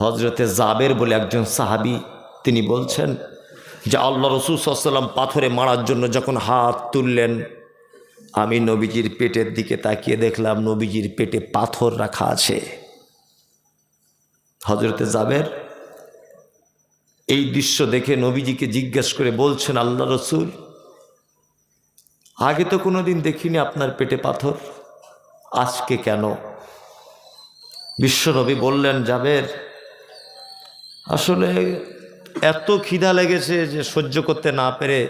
হজরতে জাবের বলে একজন সাহাবী, তিনি বলছেন যে আল্লাহ রসুল সাল্লাল্লাহু আলাইহি ওয়াসাল্লাম পাথরে মারার জন্য যখন হাত তুললেন, আমি নবীজির পেটের দিকে তাকিয়ে দেখলাম নবীজির পেটে পাথর রাখা আছে। হজরতে জাবের এই দৃশ্য দেখে নবীজিকে জিজ্ঞেস করে বলছেন, আল্লাহ রসুল, আগে তো কোনোদিন দেখিনি আপনার পেটে পাথর, আজকে কেন? বিশ্বনবী বললেন, জাবের, আসলে এত খিদা লেগেছে যে সহ্য করতে না পেরে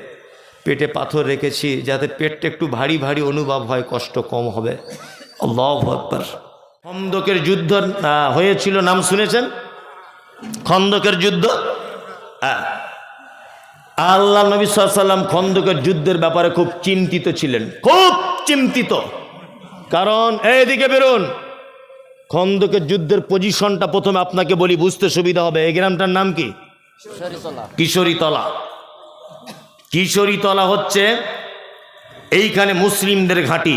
পেটে পাথর রেখেছি, যাতে পেটটা একটু ভারী ভারী অনুভব হয়, কষ্ট কম হবে। আল্লাহু আকবার। খন্দকের যুদ্ধ হয়েছিল, নাম শুনেছেন? খন্দকের যুদ্ধ। আল্লাহ নবী সাল্লাল্লাহু আলাইহি ওয়াসাল্লাম খন্দকের যুদ্ধের ব্যাপারে খুব চিন্তিত ছিলেন, খুব চিন্তিত। কারণ এইদিকে বেরোন, খন্দকের যুদ্ধের পজিশনটা প্রথমে আপনাকে বলি, বুঝতে সুবিধা হবে। এই গ্রামটার নাম কি? কিশোরীতলা। কিশোরীতলা হচ্ছে এইখানে মুসলিমদের ঘাঁটি,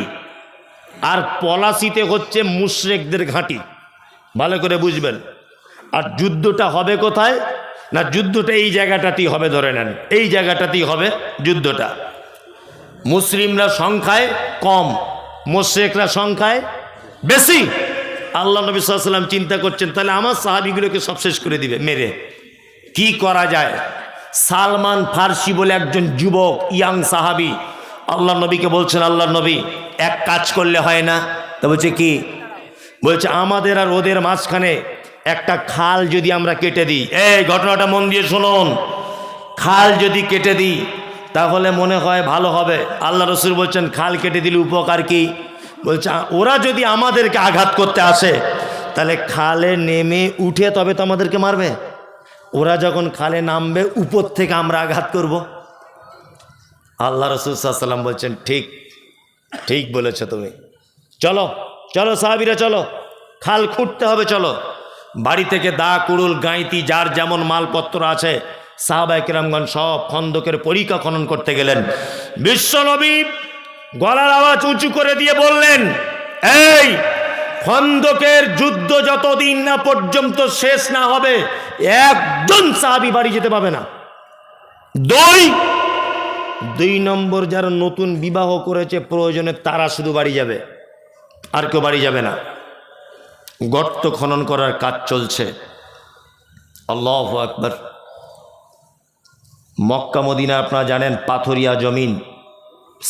আর পলাশিতে হচ্ছে মুশরিকদের ঘাঁটি, ভালো করে বুঝবেন। আর যুদ্ধটা হবে কোথায়? না, যুদ্ধটা এই জায়গাটাতেই হবে, ধরে নেন এই জায়গাটাতেই হবে যুদ্ধটা। মুসলিমরা সংখ্যায় কম, মুশরিকরা সংখ্যায় বেশি। আল্লাহ নবী সাল্লাল্লাহু আলাইহি ওয়াসাল্লাম চিন্তা করছেন, তাহলে আমার সাহাবীগুলোকে সব শেষ করে দিবে মেরে, কি করা যায়? সালমান ফার্সি বলে একজন যুবক ইয়াং সাহাবী আল্লাহ নবীকে বলছেন, আল্লাহ নবী, এক কাজ করলে হয় না? তা বলছে কি? বলছে আমাদের আর ওদের মাঝখানে একটা খাল যদি আমরা কেটে দিই। এই ঘটনাটা মন দিয়ে শুনুন, খাল যদি কেটে দিই তাহলে মনে হয় ভালো হবে। আল্লাহ রসুল বলছেন, খাল কেটে দিলে উপকার কি? বলছে ওরা যদি আমাদেরকে আঘাত করতে আসে তাহলে খালে নেমে উঠে তবে তো আমাদেরকে মারবে। ওরা যখন খালে নামবে উপর থেকে আমরা আঘাত করব। আল্লাহ রসুল সাল্লাল্লাহু আলাইহি ওয়াসাল্লাম বলছেন, ঠিক ঠিক বলেছো তুমি, চলো চলো সাহাবীরা চলো, খাল খুঁড়তে হবে, চলো। বাড়ি থেকে দা, কুড়ুল, গাঁইতি, যার যেমন মালপত্র আছে, সাহাবায়ে কেরামগণ সব খন্দকের পরিখা খনন করতে গেলেন। বিশ্বনবী গলার আওয়াজ উঁচু করে দিয়ে বললেন, এই খন্দকের যুদ্ধ যতদিন না পর্যন্ত শেষ না হবে একজন সাহাবী বাড়ি যেতে পাবে না। দুই নম্বর, যারা নতুন বিবাহ করেছে প্রয়োজনে তারা শুধু বাড়ি যাবে, আর কেউ বাড়ি যাবে না। গর্ত খনন করার কাজ চলছে। আল্লাহু আকবার। মক্কা মদিনা আপনারা জানেন পাথরিয়া জমিন,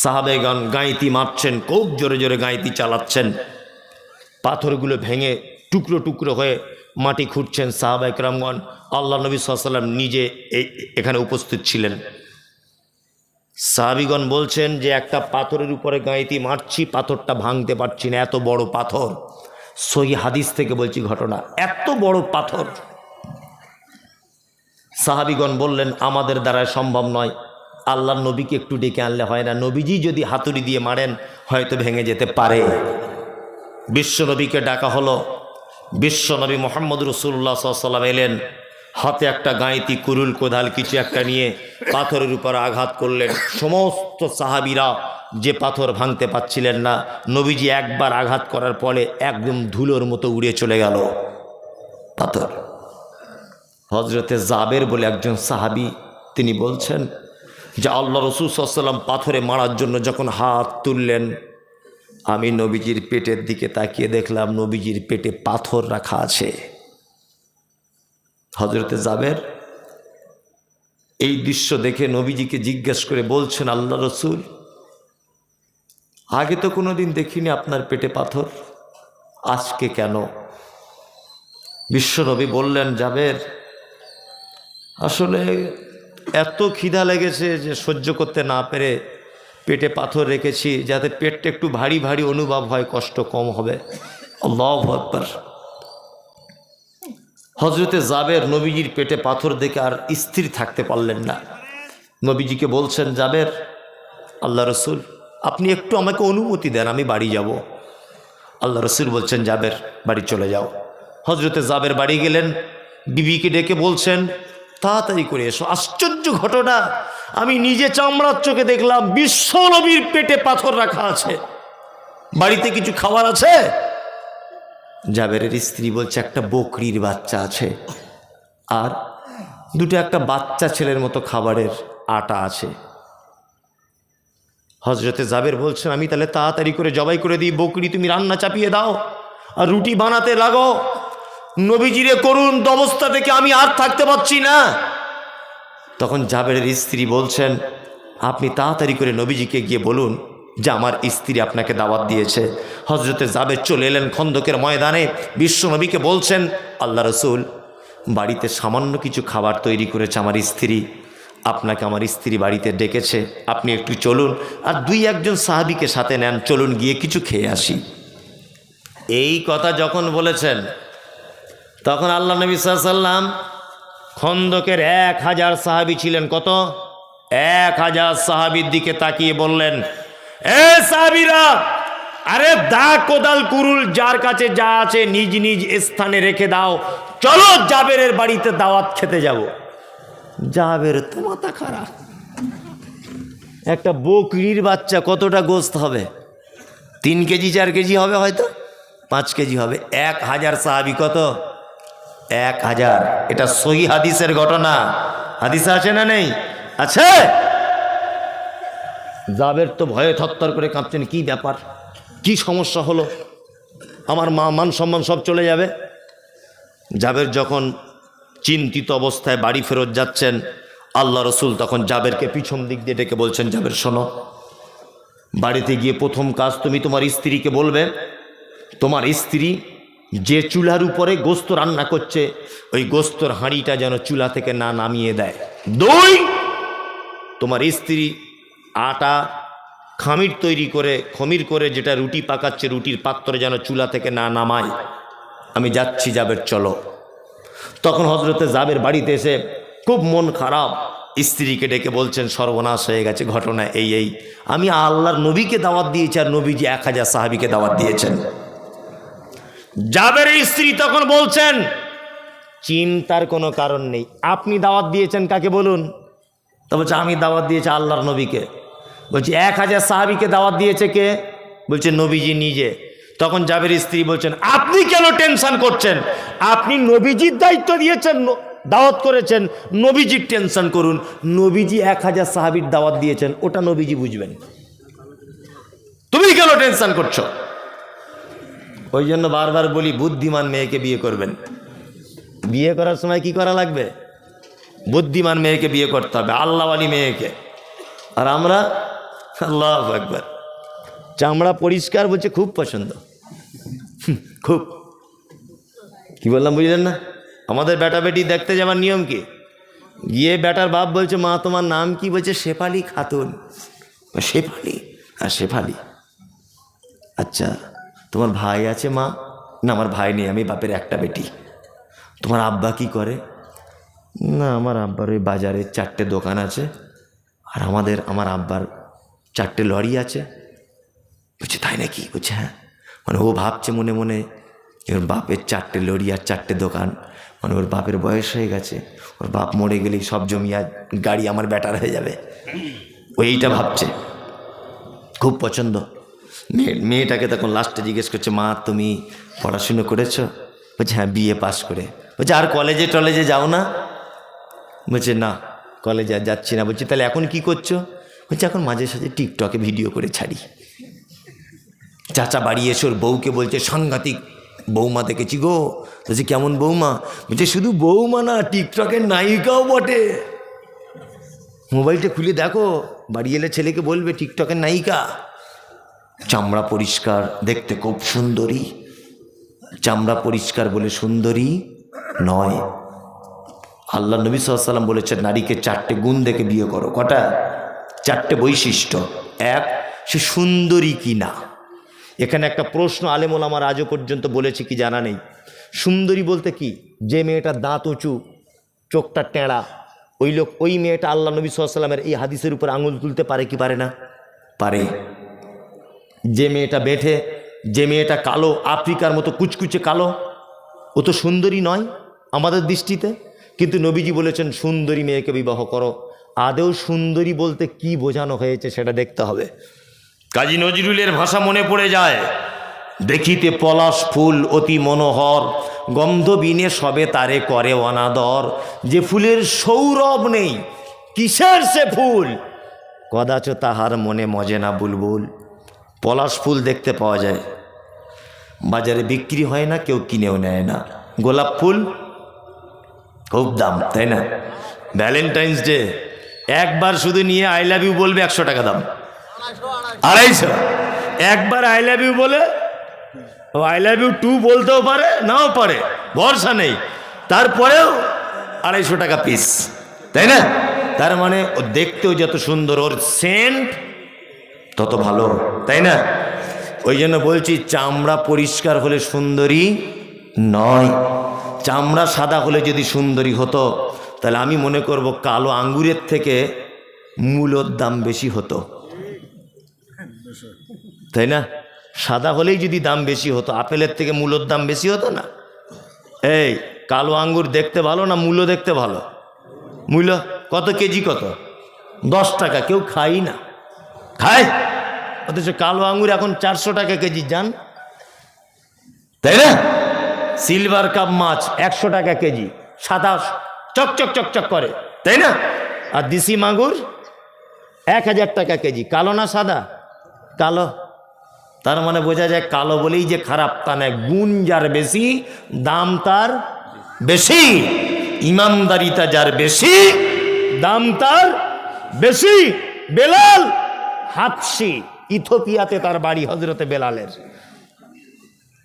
সাহাবেগণ গাঁইতি মারছেন, খুব জোরে জোরে গাঁইতি চালাচ্ছেন, পাথরগুলো ভেঙে টুকরো টুকরো হয়ে মাটি খুঁড়ছেন সাহাবায়ে কেরামগণ। আল্লাহ নবী সাল্লাল্লাহু আলাইহি ওয়াসাল্লাম নিজে এখানে উপস্থিত ছিলেন। সাহাবীগণ বলছেন যে একটা পাথরের উপরে গাঁইতি মারছি, পাথরটা ভাঙতে পারছি না, এত বড় পাথর। সহিহ হাদিস থেকে বলছি ঘটনা, এত বড় পাথর। সাহাবীগণ বললেন, আমাদের দ্বারা সম্ভব নয়, আল্লাহর নবীকে একটু ডেকে আনলে হয় না? নবীজি যদি হাতুড়ি দিয়ে মারেন হয়তো ভেঙে যেতে পারে। বিশ্বনবীকে ডাকা হলো। বিশ্বনবী মুহাম্মদ রাসূলুল্লাহ সাল্লাল্লাহু আলাইহি ওয়াসাল্লাম এলেন, হাতে একটা গাঁইতি, কুরুল, কোদাল কিছু একটা নিয়ে পাথরের উপর আঘাত করলেন। সমস্ত সাহাবীরা যে পাথর ভাঙতে পারছিলেন না, নবীজি একবার আঘাত করার পরে একদম ধুলোর মতো উড়ে চলে গেল পাথর। হজরতে জাবের বলে একজন সাহাবী, তিনি বলছেন যে আল্লাহ রসুল সাল্লাল্লাহু আলাইহি ওয়াসাল্লাম পাথরে মারার জন্য যখন হাত তুললেন, আমি নবীজির পেটের দিকে তাকিয়ে দেখলাম নবীজির পেটে পাথর রাখা আছে। হজরতে জাবের এই দৃশ্য দেখে নবীজিকে জিজ্ঞেস করে বলছেন, আল্লাহ রসুল, আগে তো কোনোদিন দেখিনি আপনার পেটে পাথর, আজকে কেন? বিশ্বনবী বললেন, জাবের, আসলে এত খিদা লেগেছে যে সহ্য করতে না পেরে পেটে পাথর রেখেছি, যাতে পেটটা একটু ভারী ভারী অনুভব হয়, কষ্ট কম হবে। আল্লাহু আকবার। হজরতে জাবের নবীজির পেটে পাথর দেখে আর স্থির থাকতে পারলেন না। নবীজিকে বলছেন, জাবের, আল্লাহ রসুল, আপনি একটু আমাকে অনুমতি দেন, আমি বাড়ি যাব। আল্লাহ রসুল বলছেন, জাবের, বাড়ি চলে যাও। হজরতে জাবের বাড়ি গেলেন, বিবিকে ডেকে বলছেন, তাড়াতাড়ি করে এসো। আশ্চর্য ঘটনা, আমি নিজে চামড়ার চোখে দেখলাম বিশ্বনবীর পেটে পাথর রাখা আছে। বাড়িতে কিছু খাবার আছে? জাবেরের স্ত্রী বলছে একটা বকরির বাচ্চা আছে আর দুটো একটা বাচ্চা ছেলের মতো খাবারের আটা আছে। হজরতে জাবের বলছেন আমি তাহলে তাড়াতাড়ি করে জবাই করে দিই, বকরি তুমি রান্না চাপিয়ে দাও আর রুটি বানাতে লাগো, নবীজিরে করুন অবস্থা থেকে আমি আর থাকতে পারছি না। তখন জাবেরের স্ত্রী বলছেন আপনি তাড়াতাড়ি করে নবীজিকে গিয়ে বলুন যে আমার স্ত্রী আপনাকে দাওয়াত দিয়েছে। হজরতে জাবের চলে এলেন খন্দকের ময়দানে, বিশ্ব নবীকে বলছেন আল্লাহ রসুল বাড়িতে সামান্য কিছু খাবার তৈরি করেছে আমার স্ত্রী, আপনাকে আমার স্ত্রী বাড়িতে ডেকেছে, আপনি একটু চলুন আর দুই একজন সাহাবীকে সাথে নেন, চলুন গিয়ে কিছু খেয়ে আসি। এই কথা যখন বলেছেন তখন আল্লাহ নবী সাল্লাল্লাহু আলাইহি ওয়াসাল্লাম খন্দকের 1000 সাহাবী ছিলেন, কত 1000 সাহাবীর দিকে তাকিয়ে বললেন এ সাহাবীরা, আরে দা কোদাল কুরুল যার কাছে যা আছে নিজ নিজ স্থানে রেখে দাও, চলো জাবেরের বাড়িতে দাওয়াত খেতে যাব। জাবের তো মাথা খারাপ, একটা বকরির বাচ্চা কতটা গোস্ত হবে? 3 কেজি 4 কেজি হবে, হয়তো 5 কেজি হবে। 1000 সাহাবী, কত 1000। এটা সহি হাদিসের ঘটনা, হাদিসে আছে না নেই? আছে। জাবের তো ভয়ে থরথর করে কাঁপছেন, কি ব্যাপার, কি সমস্যা হলো, আমার মান সম্মান সব চলে যাবে। জাবের যখন চিন্তিত অবস্থায় বাড়ি ফেরত যাচ্ছেন, আল্লাহ রসুল তখন জাবেরকে পিছন দিক দিয়ে ডেকে বলছেন জাবের শোনো, বাড়িতে গিয়ে প্রথম কাজ তুমি তোমার স্ত্রীকে বলবে তোমার স্ত্রী যে চুলার উপরে গোস্ত রান্না করছে ওই গোস্তর হাঁড়িটা যেন চুলা থেকে না নামিয়ে দেয়। 2, তোমার স্ত্রী আটা খমির করে যেটা রুটি পাকাচ্ছে রুটির পাত্র যেন চুলা থেকে না নামায়। আমি যাচ্ছি জাবের, চলো। তখন হজরতে জাবের বাড়িতে এসে খুব মন খারাপ, স্ত্রীকে ডেকে বলছেন সর্বনাশ হয়ে গেছে, ঘটনা এই আমি আল্লাহর নবীকে দাওয়াত দিয়েছি আর নবীজি 1000 সাহাবীকে দাওয়াত দিয়েছেন। জাবের স্ত্রী তখন বলছেন চিন্তার কোনো কারণ নেই, আপনি দাওয়াত দিয়েছেন কাকে বলুন? তো বলছে আমি দাওয়াত দিয়েছি আল্লাহর নবীকে। বলছি 1000 সাহাবীকে দাওয়াত দিয়েছে কে? বলছে নবীজি নিজে। তখন জাবের স্ত্রী বলছেন আপনি কেন টেনশন করছেন, আপনি নবীজির দায়িত্ব দিয়েছেন, দাওয়াত করেছেন, নবীজির টেনশন করুন। নবীজি 1000 সাহাবীর দাওয়াত দিয়েছেন, ওটা নবীজি বুঝবেন, তুমি কেন টেনশন করছো? ওই জন্য বারবার বলি বুদ্ধিমান মেয়েকে বিয়ে করবেন। বিয়ে করার সময় কি করা লাগবে? বুদ্ধিমান মেয়েকে বিয়ে করতে হবে, আল্লাহওয়ালি মেয়েকে। আর আমরা আল্লাহু আকবার, চামড়া পরিষ্কার বলছে খুব পছন্দ, খুব। কি বললাম বুঝলেন না? আমাদের বেটা বেটি দেখতে যাওয়ার নিয়ম কি, গিয়ে বেটার বাপ বলছে মা তোমার নাম কি? বলছে শেফালি খাতুন। শেফালি? হ্যাঁ শেফালি। আচ্ছা তোমার ভাই আছে মা? না আমার ভাই নেই, আমি বাপের একটা বেটি। তোমার আব্বা কি করে? না আমার আব্বার ওই বাজারে 4টে দোকান আছে আর আমার আব্বার 4টে লরি আছে। বলছে তাই নাকি? বলছে হ্যাঁ। মানে ও ভাবছে মনে মনে ওর বাপের 4টে লরি আর 4টে দোকান, মানে ওর বাপের বয়স হয়ে গেছে, ওর বাপ মরে গেলেই সব জমি আর গাড়ি আমার বেটার হয়ে যাবে, ও এইটা ভাবছে। খুব পছন্দ। মেয়েটাকে তখন লাস্টে জিজ্ঞেস করছে মা তুমি পড়াশুনো করেছো? বলছে হ্যাঁ বিএ পাস করে। বলছে আর কলেজে যাও না? বলছে না কলেজে আর যাচ্ছি না। বলছি তাহলে এখন কি করছো? বলছে এখন মাঝে সাঝে টিকটকে ভিডিও করে ছাড়ি। চাচা বাড়ি এসে ওর বউকে বলছে সাংঘাতিক বৌমা দেখেছি গো। বলছে কেমন বৌমা? বলছে শুধু বৌমা না টিকটকের নায়িকাও বটে, মোবাইলটা খুলে দেখো, বাড়ি এলে ছেলেকে বলবে টিকটকের নায়িকা। চামড়া পরিষ্কার, দেখতে খুব সুন্দরী। চামড়া পরিষ্কার বলে সুন্দরী নয়। আল্লাহ নবী সাল্লাল্লাহু আলাইহি ওয়াসাল্লাম বলেছেন নারীকে 4টে গুণ দেখে বিয়ে করো। কটা? 4টে বৈশিষ্ট্য। 1, সে সুন্দরী কি না। এখানে একটা প্রশ্ন আলেম ওলামার আজও পর্যন্ত বলেছে কি জানা নেই। সুন্দরী বলতে কি? যে মেয়েটার দাঁত উঁচু, চোখটা টেঁড়া, ওই মেয়েটা আল্লাহ নবী সাল্লাল্লাহু আলাইহি ওয়াসাল্লামের এই হাদিসের উপর আঙুল তুলতে পারে কি পারে না? পারে। যে মেয়েটা বেঁঠে, যে মেয়েটা কালো, আফ্রিকার মতো কুচকুচে কালো, ও তো সুন্দরী নয় আমাদের দৃষ্টিতে, কিন্তু নবীজি বলেছেন সুন্দরী মেয়েকে বিবাহ করো। আদৌ সুন্দরী বলতে কি বোঝানো হয়েছে সেটা দেখতে হবে। কাজী নজরুলের ভাষা মনে পড়ে যায়, দেখিতে পলাশ ফুল অতি মনোহর, গন্ধ বিনে সবে তারে করে অনাদর। যে ফুলের সৌরভ নেই, কিসের সে ফুল, কদাচ তাহার মনে মজে না বুলবুল। পলাশ ফুল দেখতে পাওয়া যায়, বাজারে বিক্রি হয় না, কেউ কিনেও নেয় না। গোলাপ ফুল খুব দাম, তাই না? ভ্যালেন্টাইন্স ডে একবার শুধু নিয়ে আই লাভ ইউ বলবে 100 টাকা দাম, 250। একবার আই লাভ ইউ বলে, ও আই লাভ ইউ 2 বলতেও পারে, নাও পারে, ভরসা নেই, তারপরেও 250 টাকা পিস, তাই না? তার মানে ও দেখতেও যত সুন্দর, ওর সেন্ট তত ভালো, তাই না? ওই জন্য বলছি, চামড়া পরিষ্কার হলে সুন্দরী নয়, চামড়া সাদা হলে যদি সুন্দরী হতো, তাহলে আমি মনে করব কালো আঙ্গুরের থেকে মূলর দাম বেশি হতো, তাই না? সাদা হলেই যদি দাম বেশি হতো, আপেলের থেকে মূলর দাম বেশি হতো না? এই কালো আঙ্গুর দেখতে ভালো না মূল্য দেখতে ভালো? মূল্য কত কেজি, কত? 10 টাকা। কেউ খাই না, খায়, অথচ কালো আঙ্গুর এখন 400 টাকা কেজি, যান, তাই না? সিলভার কাপ মাছ 100 টাকা কেজি, সাদা চকচক চকচক করে, তাই না? আর দেশি মাগুর 1000 টাকা কেজি। কালো না সাদা? কালো। তার মানে বোঝা যায় কালো বলেই যে খারাপ তা নয়, গুণ যার বেশি দাম তার বেশি, ইমানদারিতা যার বেশি দাম তার বেশি। বেলাল হাবশি, ইথিওপিয়াতে তার বাড়ি, হযরতে বেলালের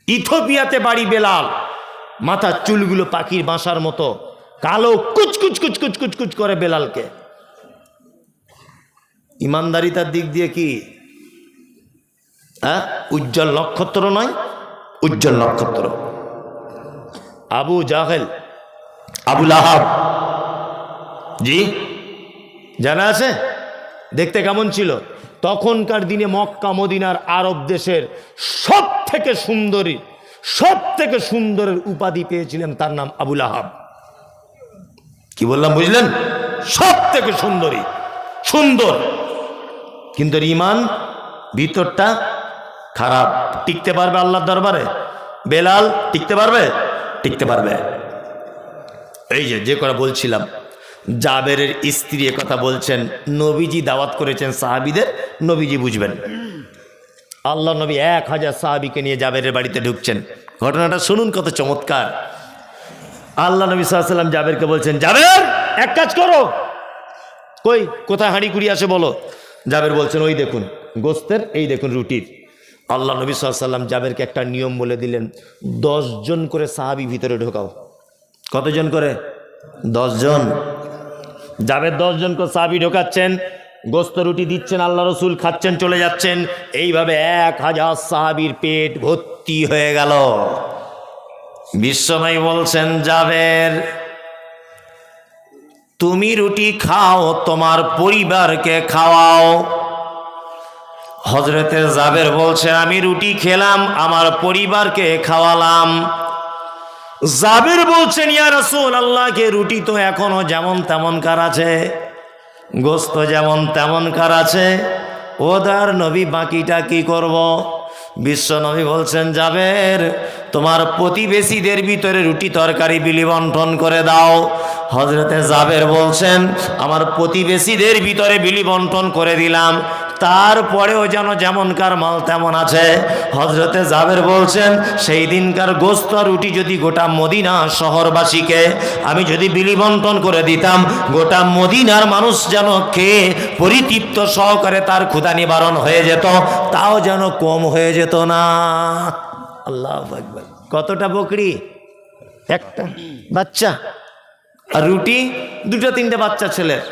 ইথিওপিয়াতে বাড়ি বেলাল। মাথার চুলগুলো পাখির বাসার মতো কালো, কুচকুচ কুচকুচ কুচকুচ করে বেলালকে। ইমানদারিতার দিক দিয়ে কি উজ্জ্বল নক্ষত্র নয়? উজ্জ্বল নক্ষত্র। আবু জাহেল, আবু লাহাব, জি জানা আছে? দেখতে কেমন ছিল? তখনকার দিনে মক্কা মদিনার আরব দেশের সব থেকে সুন্দরী, সব থেকে সুন্দরের উপাধি পেয়েছিলেন, তার নাম আবু লাহাব। কি বললাম বুঝলেন? সব থেকে সুন্দরী, সুন্দর, কিন্তু ইমান ভিতরটা খারাপ। টিকতে পারবে আল্লাহর দরবারে? বেলাল টিকতে পারবে? টিকতে পারবে। এই যে কথা বলছিলাম, জাবেরের স্ত্রী কথা বলছেন, নবীজি দাওয়াত করেছেন সাহাবীদের, নবীজি বুঝবেন। আল্লাহ নবী 1000 সাহাবীকে নিয়ে জাবেরের বাড়িতে ঢুকছেন। ঘটনাটা শুনুন, কত চমৎকার। আল্লাহ নবী সাল্লাল্লাহু আলাইহি ওয়াসাল্লাম জাবেরকে বলছেন, জাবের এক কাজ করো, কই কোথায় হাঁড়ি কুড়ি আছে বলো। জাবের বলছেন, ওই দেখুন গোস্তের, এই দেখুন রুটির। আল্লাহ নবী সাল্লাল্লাহু আলাইহি ওয়াসাল্লাম জাবেরকে একটা নিয়ম বলে দিলেন, 10 জন করে সাহাবী ভিতরে ঢোকাও। কতজন করে? 10 জন। জাবের 10 জন করে সাহাবী ঢোকাচ্ছেন, গোস্ত রুটি দিচ্ছেন, আল্লাহ রসুল খাচ্ছেন, চলে যাচ্ছেন। এইভাবে 1000 সাহাবীর পেট ভর্তি হয়ে গেল। বিশ্বনবী বলছেন, জাবের তুমি রুটি খাও, তোমার পরিবারকে খাওয়াও। হযরতে জাবের বলছে, আমি রুটি খেলাম, আমার পরিবারকে খাওয়ালাম। জাবের বলছেন, ইয়া রাসূলুল্লাহ, কে রুটি তো এখনো যেমন তেমন কার আছে, গোস্ত যেমন তেমন কার আছে, ওদার নবী বাকিটা কি করব? বিশ্ব নবী বলছেন, জাবের তোমার প্রতিবেশীদের ভিতরে রুটি তরকারি বিলি বন্টন করে দাও। হযরতে জাবের বলছেন, আমার প্রতিবেশীদের ভিতরে বিলি বন্টন করে দিলাম, তারপরেও যেন যেমনকার মাল তেমন আছে। হযরতে জাবের বলছেন, সেই দিনকার গোস্ত রুটি যদি গোটা মদিনা শহরবাসীকে আমি যদি বিলি বন্টন করে দিতাম, গোটা মদিনার মানুষ যেন খেয়ে পরিতৃপ্ত সহকারে তার ক্ষুধা নিবারণ হয়ে যেত, তাও যেন কম হয়ে যেত না। আল্লাহু আকবার। কতটা বকরি? একটা বাচ্চা, আর রুটি 2-3টে বাচ্চা ছেলের।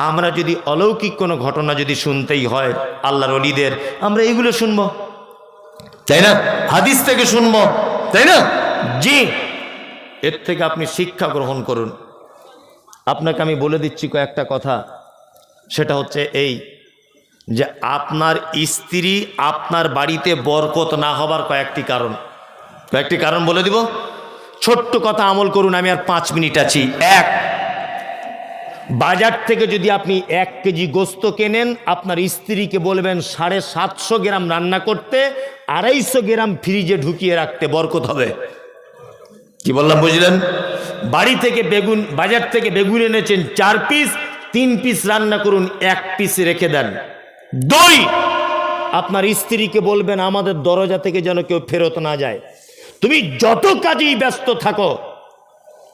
আমরা যদি অলৌকিক কোনো ঘটনা যদি শুনতেই হয় আল্লাহর ওলিদের, আমরা এইগুলো শুনবো, তাই না? হাদিস থেকে শুনবো, তাই না? জি, এর থেকে আপনি শিক্ষা গ্রহণ করুন। আপনাকে আমি বলে দিচ্ছি কয়েকটা কথা, সেটা হচ্ছে এই যে আপনার স্ত্রী আপনার বাড়িতে বরকত না হবার কয়েকটি কারণ বলে দিব। ছোট্ট কথা আমল করুন, আমি আর 5 মিনিট আছি। 1, বাজার থেকে যদি আপনি 1 কেজি গোস্ত কেনেন, আপনার স্ত্রীকে বলবেন 750 গ্রাম রান্না করতে, 250 গ্রাম ফ্রিজে ঢুকিয়ে রাখতে, বরকত হবে। কি বললাম বুঝলেন? বাড়ি থেকে বেগুন, বাজার থেকে বেগুন এনেছেন 4 পিস, 3 পিস রান্না করুন, 1 পিস রেখে দেন। দই আপনার স্ত্রীকে বলবেন আমাদের দরজা থেকে যেন কেউ ফেরত না যায়। তুমি যত কাজেই ব্যস্ত থাকো,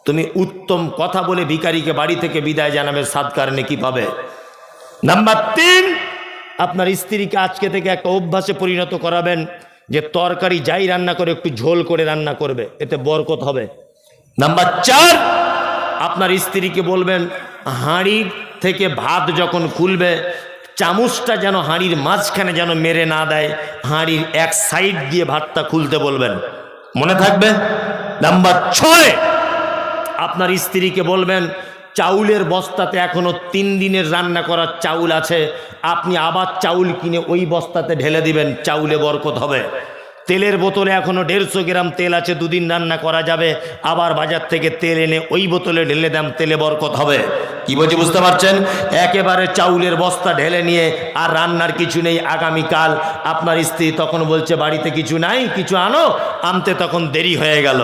তুমি উত্তম কথা বলে ভিখারিকে বাড়ি থেকে বিদায় জানাবে, সাদকার নেকি পাবে। নাম্বার 3, আপনার স্ত্রীকে আজকে থেকে একটা অভ্যাসে পরিণত করাবেন যে তরকারি যাই রান্না করে একটু ঝোল করে রান্না করবে, এতে বরকত হবে। নাম্বার 4, আপনার স্ত্রীকে বলবেন হাঁড়ি থেকে ভাত যখন খুলবে, চামচটা যেন হাঁড়ির মাঝখানে যেন মেরে না দেয়, হাঁড়ির এক সাইড দিয়ে ভাতটা খুলতে বলবেন, মনে থাকবে। নাম্বার 6, আপনার স্ত্রীকে বলবেন চাউলের বস্তাতে এখনো 3 দিনের রান্না করার চাউল আছে, আপনি আবার চাউল কিনে ওই বস্তাতে ঢেলে দিবেন, চাউলে বরকত হবে। তেলের বোতলে এখনো 150 গ্রাম তেল আছে, 2 দিন রান্না করা যাবে, আবার বাজার থেকে তেল এনে ওই বোতলে ঢেলে দেন, তেলে বরকত হবে। কি বলছি বুঝতে পারছেন? একেবারে চাউলের বস্তা ঢেলে নিয়ে আর রান্নার কিছু নেই, আগামীকাল আপনার স্ত্রী তখন বলছে বাড়িতে কিছু নাই, কিছু আনো, আনতে তখন দেরি হয়ে গেল।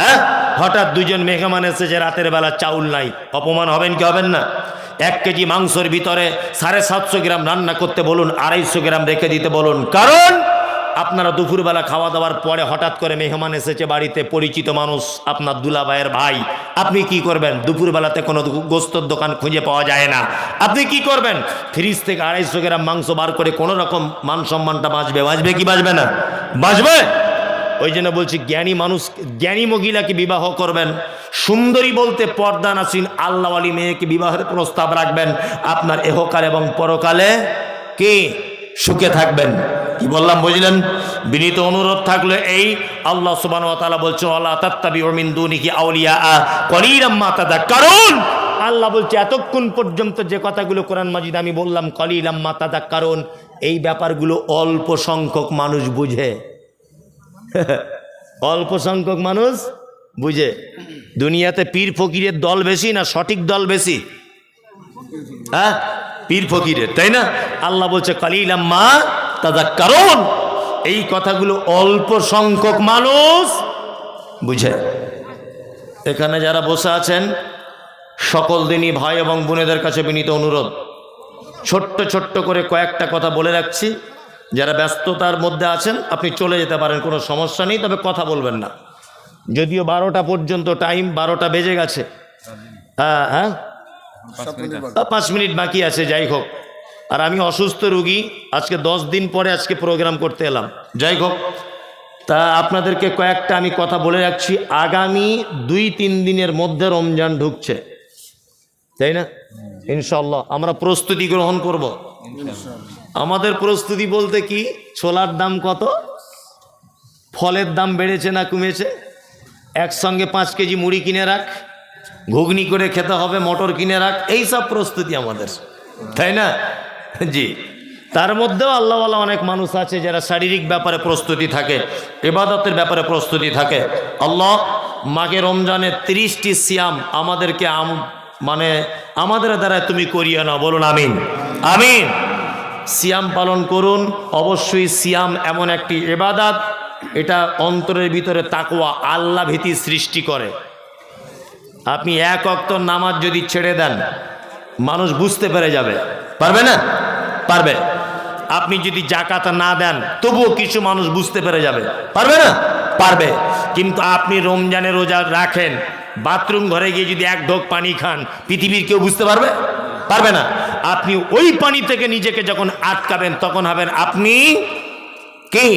হ্যাঁ, হঠাৎ 2 জন মেহমান এসেছে, রাতের বেলা চাউল নাই, অপমান হবেন কি হবেন না? 1 কেজি মাংসের ভিতরে 750 গ্রাম রান্না করতে বলুন, 250 গ্রাম রেখে দিতে বলুন। কারণ আপনারা দুপুরবেলা খাওয়া দাওয়ার পরে হঠাৎ করে মেহমান এসেছে বাড়িতে, পরিচিত মানুষ, আপনার দুলাভাইয়ের ভাই, আপনি কি করবেন? দুপুরবেলাতে কোনো গোস্তর দোকান খুঁজে পাওয়া যায় না, আপনি কি করবেন? ফ্রিজ থেকে 250 গ্রাম মাংস বার করে কোনো রকম মান সম্মানটা বাঁচবে, বাঁচবে কি বাঁচবে না? বাঁচবে। ওই জন্য বলছি জ্ঞানী মানুষ, জ্ঞানী মহিলাকে বিবাহ করবেন, সুন্দরী বলতে পর্দানাসীন আল্লাহওয়ালি মেয়েকে বিবাহের প্রস্তাব রাখবেন, আপনার এহকাল এবং পরকালে কি সুখে থাকবেন। কি বললাম বুঝলেন? বিনীত অনুরোধ থাকলে এই, আল্লাহ সুবহানাহু ওয়া তাআলা বলছে ওয়ালা তাত্তাবিউ মিন দুনিহি আউলিয়া কলিলাম মা তাযাক্কারুন। আল্লাহ বলছে এতক্ষণ পর্যন্ত যে কথাগুলো কোরআন মাজিদ আমি বললাম, কলিলাম মা তাযাক্কারুন, এই ব্যাপারগুলো অল্প সংখ্যক মানুষ বুঝে। অল্প সংখ্যক মানুষ বুঝে। দুনিয়াতে পীর ফকিরের দল বেশি না সঠিক দল বেশি? হ্যাঁ, পীর ফকিরের, তাই না? আল্লাহ বলছে কালিলাম মা তাযাক্কারুন, এই কথাগুলো অল্প সংখ্যক মানুষ বুঝে। এখানে যারা বসে আছেন সকল দিনই ভাই এবং বোনেদের কাছে বিনীত অনুরোধ, ছোট্ট ছোট্ট করে কয়েকটা কথা বলে রাখছি। যারা ব্যস্ততার মধ্যে আছেন আপনি চলে যেতে পারেন, কোনো সমস্যা নেই, তবে কথা বলবেন না। যদিও 12টা পর্যন্ত টাইম, 12টা বেজে গেছে। হ্যাঁ, 5 মিনিট বাকি আছে, যাই হোক। আর আমি অসুস্থ রুগী, আজকে 10 দিন পরে আজকে প্রোগ্রাম করতে এলাম, যাই হোক। তা আপনাদেরকে কয়েকটা আমি কথা বলে রাখছি। আগামী 2-3 দিনের মধ্যে রমজান ঢুকছে, তাই না? ইনশাআল্লাহ আমরা প্রস্তুতি গ্রহণ করব। আমাদের প্রস্তুতি বলতে কি, ছোলার দাম কত, ফলের দাম বেড়েছে না কমেছে, একসঙ্গে 5 কেজি মুড়ি কিনে রাখ, ঘুগনি করে খেতে হবে, মটর কিনে রাখ, এই সব প্রস্তুতি আমাদের, তাই না? জি। তার মধ্যেও আল্লাহওয়ালা অনেক মানুষ আছে যারা শারীরিক ব্যাপারে প্রস্তুতি থাকে, ইবাদতের ব্যাপারে প্রস্তুতি থাকে। আল্লাহ মাকে রমজানের 30টি সিয়াম আমাদেরকে মানে আমাদের দ্বারা তুমি করিয়ে নাও, বলুন আমিন। আমিন। সিয়াম পালন করুন। অবশ্যই সিয়াম এমন একটি ইবাদত, এটা অন্তরের ভিতরে তাকওয়া, আল্লাহ ভীতি সৃষ্টি করে। আপনি 1 ওয়াক্ত নামাজ যদি ছেড়ে দেন, মানুষ বুঝতে পেরে যাবে, পারবে না? পারবে। আপনি যদি যাকাত না দেন, তবুও কিছু মানুষ বুঝতে পেরে যাবে, পারবে না? পারবে। কিন্তু আপনি রমজানে রোজা রাখেন, বাথরুম ঘরে গিয়ে যদি 1 ঢোক পানি খান, পৃথিবীর কেউ বুঝতে পারবে? পারবে না। আপনি ওই পানি থেকে নিজেকে যখন আটকাবেন, তখন হবেন আপনি কি?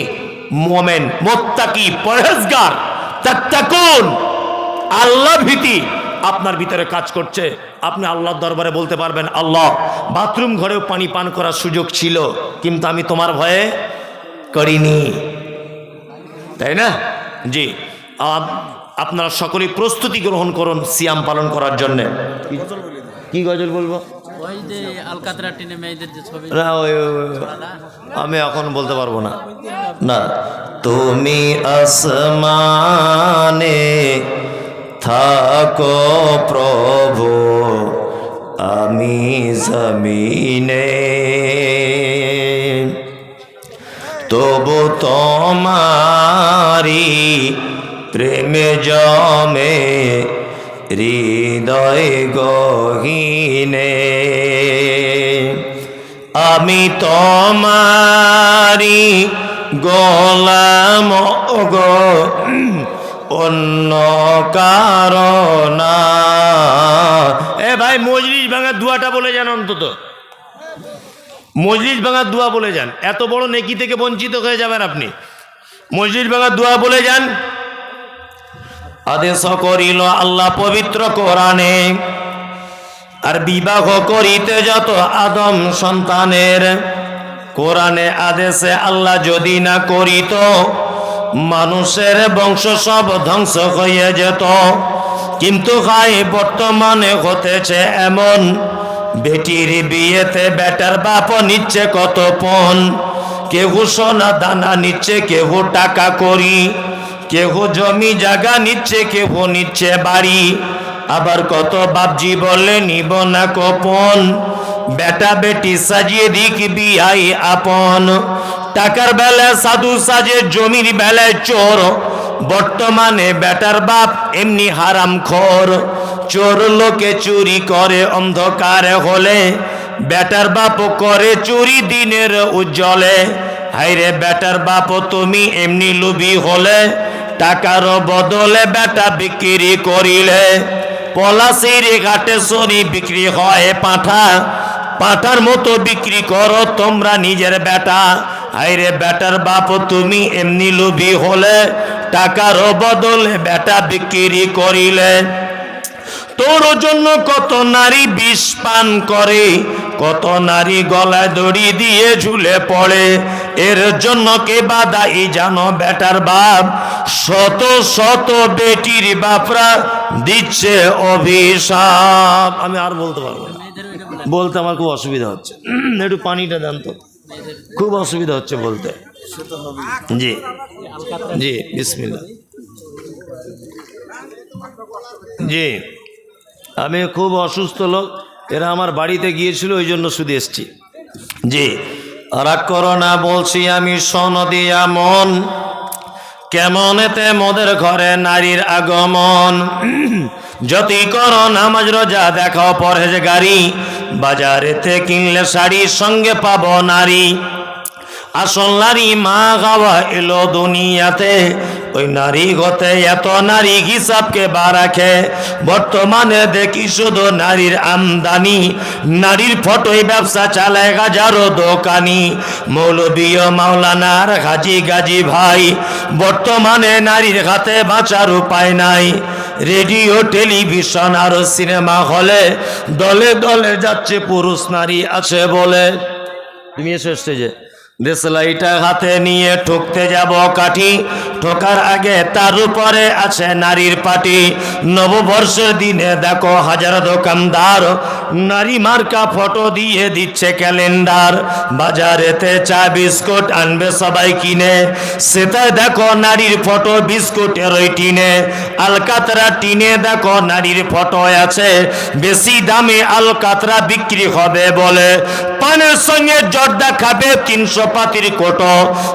মুমিন, মুত্তাকি, পরহেজগার। তাত্তাকুন, আল্লাহ ভীতি আপনার ভিতরে কাজ করছে। আপনি আল্লাহর দরবারে বলতে পারবেন, আল্লাহ বাথরুম ঘরেও পানি পান করার সুযোগ ছিল, কিন্তু আমি তোমার ভয়ে করিনি, তাই না? জি। আপনারা সকলেই প্রস্তুতি গ্রহণ করুন সিয়াম পালন করার জন্যে। কি গজল বলবো? আমি এখন বলতে পারবো না। না, তুমি আসমানে থাকো প্রভু, আমি জমিনে, তবু তোমারি প্রেমে জমে হৃদয় গহীনে। আমি তোমারি গোলাম গো, অন্য কারণ। এ ভাই মজলিস ভাঙার দুয়াটা বলে যান, অন্তত মজলিস ভাঙার দোয়া বলে যান। এত বড় নেকি থেকে বঞ্চিত হয়ে যাবেন আপনি। মজলিস ভাঙার দোয়া বলে যান। আদেশ করিল আল্লাহ পবিত্র কোরআনে, আর বিবাহ করিতে যত আদম সন্তানের, কোরআনে আদেশে আল্লাহ যদি না করিত, মানুষের বংশ সব ধ্বংস হয়ে যেত। কিন্তু হাই বর্তমানে হতেছে এমন, বেটির বিয়েতে বেটার বাপ নিচ্ছে কত পণ। কেহ সোনা দানা নিচ্ছে, কেহ টাকা করি, কেহ জমি জায়গা নিচ্ছে, কেহ নিচ্ছে বাড়ি। আবার কত বাপজি বলে নিব না কোপন, বেটা বেটি সাজিয়ে দিক বিয়াই আপন। টাকার বেলায় সাধু সাজে, জমির বেলায় চোর। বর্তমানে বেটার বাপ এমনি হারাম খোর। চোর লোকে চুরি করে অন্ধকারে হলে, বেটার বাপ করে চুরি দিনের উজ্জ্বলে। হাইরে বেটার বাপ তুমি এমনি লোভী হলে, টাকার বদলে বেটা বিক্রি করিলে। পলাশির ঘাটে শনি বিক্রি হয় পাঁঠা, পাঁঠার মতো বিক্রি করো তোমরা নিজের বেটা। হাইরে বেটার বাপ তুমি এমনি লোভী হলে, টাকার বদলে বেটা বিক্রি করিলে। তোর জন্য কত নারী বিষ পান করে, কত নারী গলায় দড়ি দিয়ে ঝুলে পড়ে। এর জন্য কে বাদাই জানো বেটার বাপ, শত শত বেটির বাপরা দিচ্ছে অভিশাপ। আমি আর বলতে পারবো না, বলতে আমার খুব অসুবিধা হচ্ছে। একটু পানিটা দেন তো, খুব অসুবিধা হচ্ছে বলতে। জি জি বিসমিল্লাহ। জি আমি খুব অসুস্থ লোক, এরা আমার বাড়িতে গিয়েছিল, ওই জন্য শুধু এসছি। জি রাগ করো না বলছি আমি, সনদিয়া মন কেমন এতে মোদের ঘরে নারীর আগমন। যতই করো নামাজ রোজা দেখাও পরহেজগারি, বাজারেতে কিনলে শাড়ির সঙ্গে পাবো নারী। আসল নারী মা গাওয়া এলো দুনিয়াতে, ওই নারী হতে এত নারী হিসাবকে বারাখে। বর্তমানে দেখি শুধু নারীর আমদানি, নারীর ফটোই ব্যবসা চালায় হাজারো দোকানি। মৌলবী ও মাওলানার হাজি গাজী ভাই, বর্তমানে নারীর হাতে বাঁচার উপায় নাই। রেডিও টেলিভিশন আর সিনেমা হলে দলে দলে যাচ্ছে পুরুষ নারী আছে বলে। তুমি এসে স্টেজে দেশলাইটা হাতে নিয়ে ঠুকতে যাব কাঠি, ঠোকার আগে তার উপরে আছে নারীর পাটি। নববর্ষের দিনে দেখো হাজার দোকানদার, নারী মার্কা ফটো দিয়ে দিচ্ছে ক্যালেন্ডার। বাজারেতে চা বিস্কুট আনবে সবাই কিনে, সেটাই দেখো নারীর ফটো বিস্কুটের ওই টিনে। আলকাতরা টিনে দেখো নারীর ফটো আছে, বেশি দামে আলকাতরা বিক্রি হবে বলে। পানের সঙ্গে জর্দা খাবে 300 পাতির কোটো,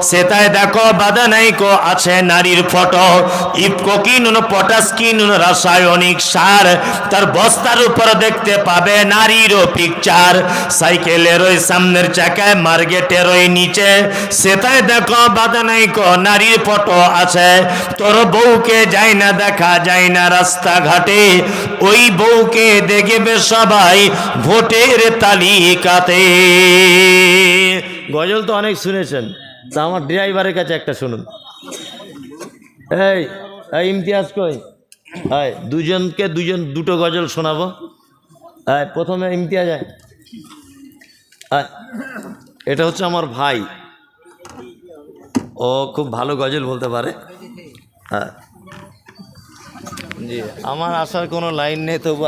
সেটাই দেখো বাদানাইকো আছে নারীর ফটো। ইফকো কিনুন, পটাশ কিনুন, রাসায়নিক সার, তার বস্তার উপর দেখতে পাবে নারীরও পিকচার। সাইকেলের ওই সামনের চাকায়, মার্কেটের ওই নিচে, সেটাই দেখো বাদানাইকো নারীর ফটো আছে। তোর বউকে যায় না দেখা যায় না রাস্তাঘাটে, ওই বউকে দেখবে সবাই ভোটের তালিকাতে। গজল তো অনেক শুনেছেন, তা আমার ড্রাইভারের কাছে একটা শুনুন। এই ইমতিয়াজ কই, দুজনকে দুটো গজল শোনাবো। প্রথমে ইমতিয়াজ, এটা হচ্ছে আমার ভাই, ও খুব ভালো গজল বলতে পারে। হ্যাঁ জি, আমার আসার কোনো লাইন নেই তবু